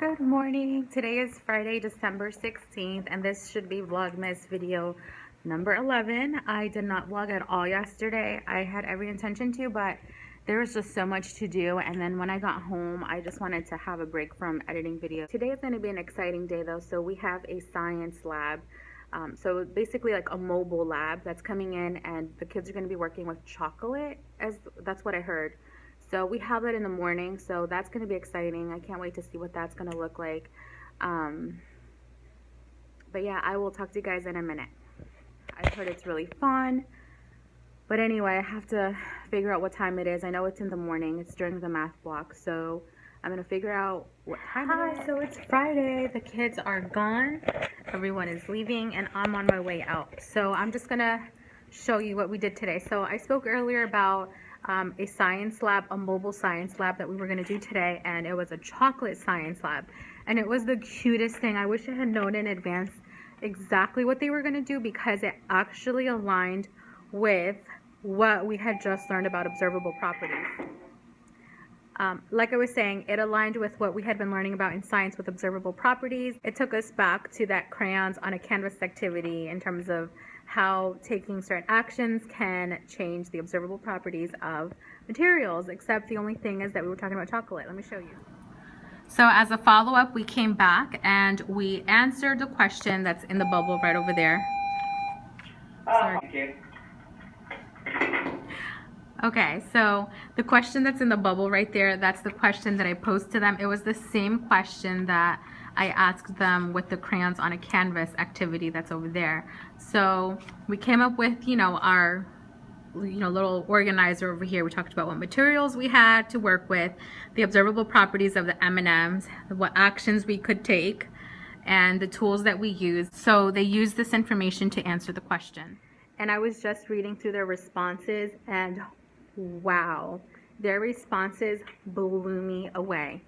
Good morning. Today is Friday, December 16th, and this should be Vlogmas video number 11. I did not vlog at all yesterday. I had every intention to, but there was just so much to do, and then when I got home, I just wanted to have a break from editing videos. Today is going to be an exciting day though, so we have a science lab. So basically like a mobile lab that's coming in, and the kids are going to be working with chocolate, that's what I heard. So we have that in the morning, so that's going to be exciting. I can't wait to see what that's going to look like. But yeah, I will talk to you guys in a minute. I've heard it's really fun. But anyway, I have to figure out what time it is. I know it's in the morning. It's during the math block, so I'm going to figure out what time it is. So it's Friday. The kids are gone. Everyone is leaving, and I'm on my way out. So I'm just going to show you what we did today. So I spoke earlier about a science lab, a mobile science lab that we were going to do today, and it was a chocolate science lab, and it was the cutest thing. I wish I had known in advance exactly what they were going to do, because it actually aligned with what we had just learned about observable properties. Like I was saying, it aligned with what we had been learning about in science with observable properties. It took us back to that crayons on a canvas activity in terms of how taking certain actions can change the observable properties of materials, except the only thing is that we were talking about chocolate. Let me show you. So as a follow-up, we came back and we answered the question that's in the bubble right over there. Sorry. Okay, so the question that's in the bubble right there, that's the question that I posed to them. It was the same question that I asked them with the crayons on a canvas activity that's over there. So we came up with, our, little organizer over here. We talked about what materials we had to work with, the observable properties of the M&Ms, what actions we could take, and the tools that we used. So they used this information to answer the question. And I was just reading through their responses, and wow, their responses blew me away.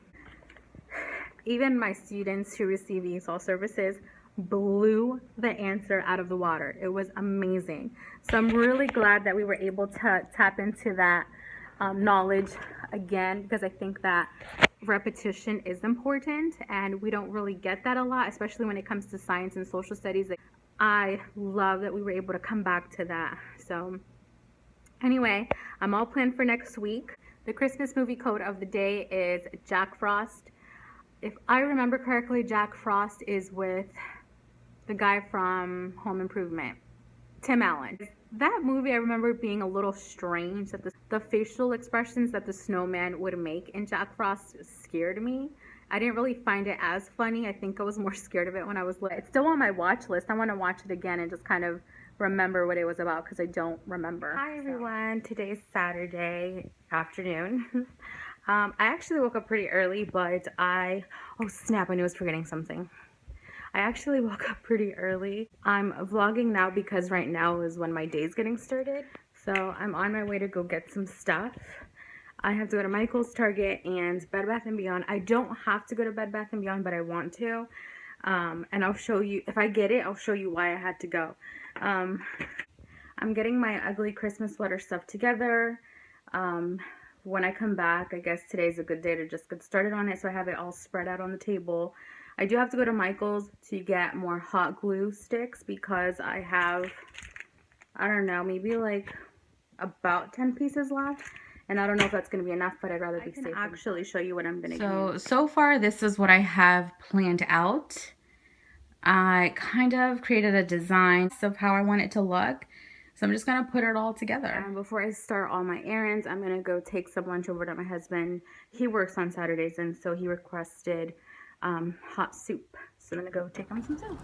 Even my students who receive ESOL services blew the answer out of the water. It was amazing. So I'm really glad that we were able to tap into that knowledge again, because I think that repetition is important, and we don't really get that a lot, especially when it comes to science and social studies. I love that we were able to come back to that. So anyway, I'm all planned for next week. The Christmas movie quote of the day is Jack Frost. If I remember correctly, Jack Frost is with the guy from Home Improvement, Tim Allen. That movie, I remember being a little strange, that the facial expressions that the snowman would make in Jack Frost scared me. I didn't really find it as funny. I think I was more scared of it when I was little. It's still on my watch list. I want to watch it again and just kind of remember what it was about, because I don't remember. Hi everyone, today's Saturday afternoon. I actually woke up pretty early, but oh snap, I knew I was forgetting something. I actually woke up pretty early. I'm vlogging now because right now is when my day's getting started. So I'm on my way to go get some stuff. I have to go to Michael's, Target, and Bed Bath & Beyond. I don't have to go to Bed Bath & Beyond, but I want to. And I'll show you, if I get it, I'll show you why I had to go. I'm getting my ugly Christmas sweater stuff together. When I come back, I guess today's a good day to just get started on it, so I have it all spread out on the table. I do have to go to Michael's to get more hot glue sticks, because I have, I don't know, maybe like about 10 pieces left. And I don't know if that's going to be enough, but I'd rather be safe. I can actually show you what I'm going to do. So far, this is what I have planned out. I kind of created a design of how I want it to look. So I'm just going to put it all together. And before I start all my errands, I'm going to go take some lunch over to my husband. He works on Saturdays, and so he requested hot soup. So I'm going to go take him some soup.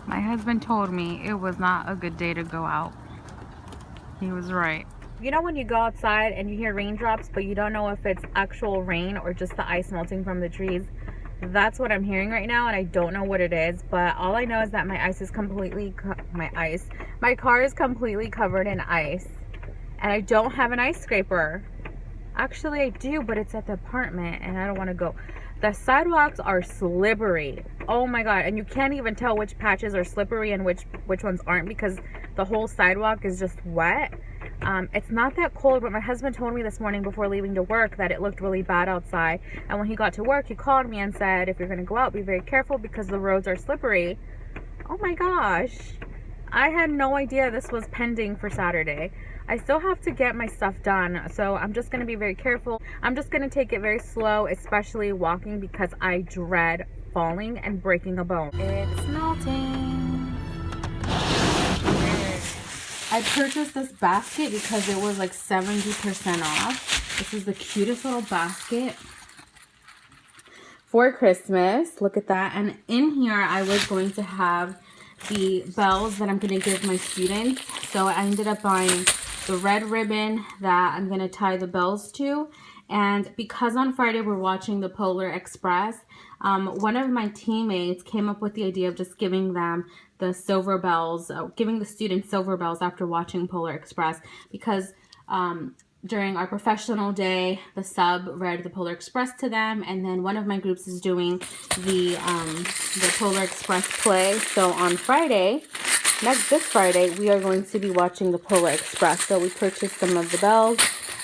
My husband told me it was not a good day to go out. He was right. You know when you go outside and you hear raindrops, but you don't know if it's actual rain or just the ice melting from the trees? That's what I'm hearing right now, and I don't know what it is, but all I know is that my car is completely covered in ice, and I don't have an ice scraper. Actually, I do, but it's at the apartment, and I don't want to go. The sidewalks are slippery. Oh my god, and you can't even tell which patches are slippery and which ones aren't, because the whole sidewalk is just wet. It's not that cold, but my husband told me this morning before leaving to work that it looked really bad outside. And when he got to work, he called me and said, if you're going to go out, be very careful because the roads are slippery. Oh my gosh. I had no idea this was pending for Saturday. I still have to get my stuff done, so I'm just going to be very careful. I'm just going to take it very slow, especially walking, because I dread falling and breaking a bone. It's melting. I purchased this basket because it was like 70% off. This is the cutest little basket for Christmas. Look at that. And in here, I was going to have the bells that I'm going to give my students. So I ended up buying the red ribbon that I'm going to tie the bells to. And because on Friday we're watching the Polar Express, one of my teammates came up with the idea of just giving them the silver bells, giving the students silver bells after watching Polar Express, because during our professional day, the sub read the Polar Express to them, and then one of my groups is doing the Polar Express play. So on Friday, this Friday, we are going to be watching the Polar Express. So we purchased some of the bells,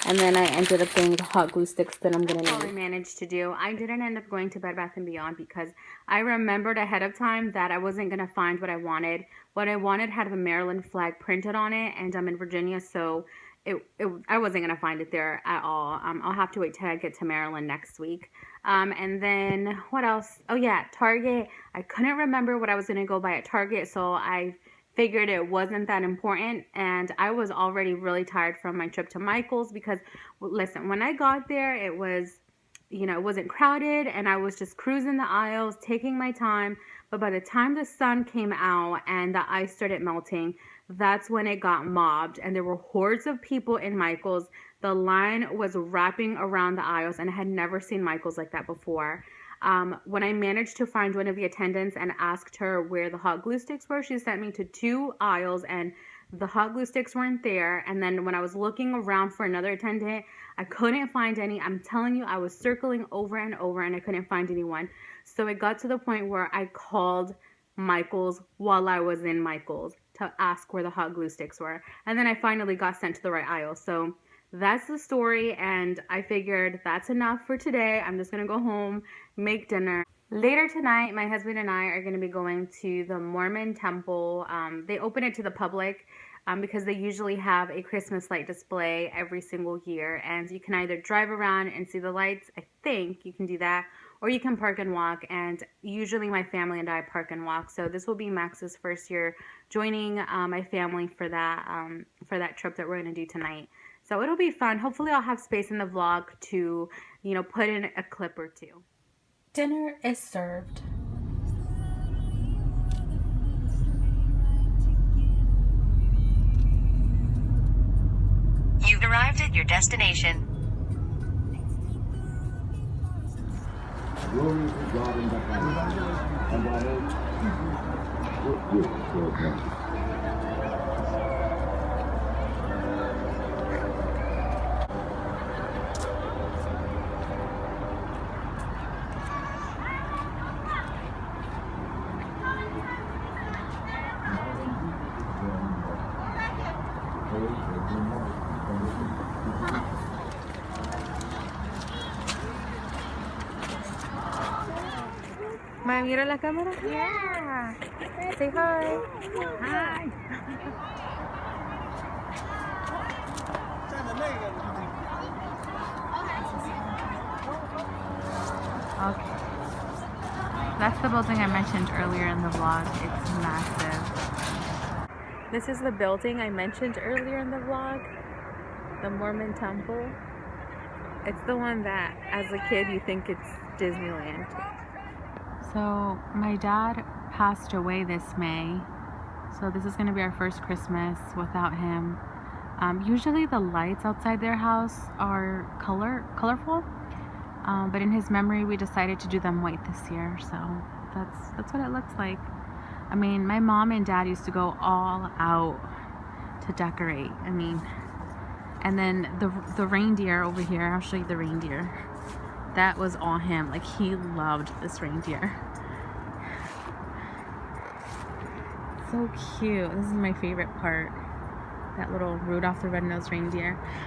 and then I ended up getting the hot glue sticks that I'm going to need. I managed to do. I didn't end up going to Bed Bath & Beyond because I remembered ahead of time that I wasn't going to find what I wanted. What I wanted had the Maryland flag printed on it, and I'm in Virginia, so I wasn't going to find it there at all. I'll have to wait till I get to Maryland next week. And then what else? Oh yeah, Target. I couldn't remember what I was going to go buy at Target, so I figured it wasn't that important, and I was already really tired from my trip to Michael's because, listen, when I got there, it was, it wasn't crowded, and I was just cruising the aisles, taking my time, but by the time the sun came out and the ice started melting, that's when it got mobbed, and there were hordes of people in Michael's. The line was wrapping around the aisles, and I had never seen Michael's like that before. When I managed to find one of the attendants and asked her where the hot glue sticks were, she sent me to 2 aisles, and the hot glue sticks weren't there. And then when I was looking around for another attendant, I couldn't find any. I'm telling you, I was circling over and over, and I couldn't find anyone. So it got to the point where I called Michael's while I was in Michael's to ask where the hot glue sticks were. And then I finally got sent to the right aisle. So that's the story, and I figured that's enough for today. I'm just going to go home, make dinner. Later tonight, my husband and I are going to be going to the Mormon temple. They open it to the public because they usually have a Christmas light display every single year, and you can either drive around and see the lights. I think you can do that, or you can park and walk, and usually my family and I park and walk. So this will be Max's first year joining my family for that trip that we're going to do tonight. So it'll be fun. Hopefully I'll have space in the vlog to, put in a clip or two. Dinner is served. You've arrived at your destination. Glory to God in the highest, and on earth, ¿Me mira la cámara? Yeah. Say hi. Hi. Okay. That's the building I mentioned earlier in the vlog. It's massive. This is the building I mentioned earlier in the vlog. The Mormon temple. It's the one that, as a kid, you think it's Disneyland. So my dad passed away this May, so this is going to be our first Christmas without him. Usually the lights outside their house are colorful, but in his memory we decided to do them white this year, so that's what it looks like. I mean, my mom and dad used to go all out to decorate. I mean, and then the reindeer over here, I'll show you the reindeer. That was all him. Like, he loved this reindeer. So cute. This is my favorite part. that little Rudolph the Red-Nosed Reindeer.